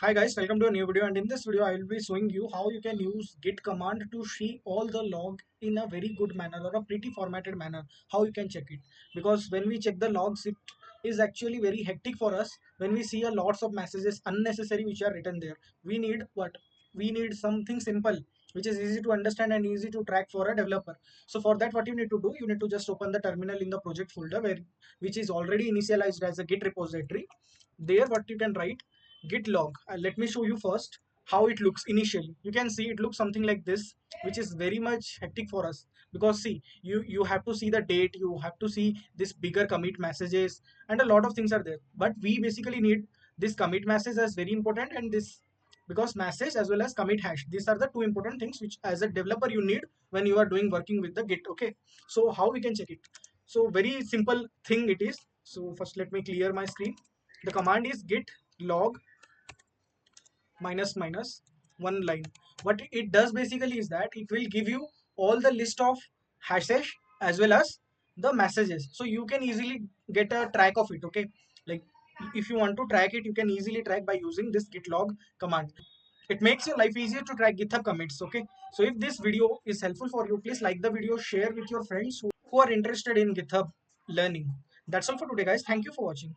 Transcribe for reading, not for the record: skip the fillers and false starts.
Hi guys, welcome to a new video, and in this video I will be showing you how you can use git command to see all the log in a very good manner or a pretty formatted manner. How you can check it, because when we check the logs it is actually very hectic for us when we see a lots of messages unnecessary which are written there. We need what? We need something simple which is easy to understand and easy to track for a developer. So for that, what you need to do, you need to just open the terminal in the project folder where which is already initialized as a git repository. There what you can write git log. Let me show you first how it looks initially. You can see it looks something like this, which is very much hectic for us, because see, you have to see the date, you have to see this bigger commit messages, and a lot of things are there. But we basically need this commit message as very important, and this, because message as well as commit hash, these are the two important things which as a developer you need when you are doing working with the git. Okay, so how we can check it? So very simple thing it is. So first let me clear my screen. The command is git log minus minus one line. What it does basically is that it will give you all the list of hashes as well as the messages, so you can easily get a track of it. Okay, like if you want to track it, you can easily track by using this git log command. It makes your life easier to track github commits. Okay, so if this video is helpful for you, please like the video, share with your friends who are interested in github learning. That's all for today guys. Thank you for watching.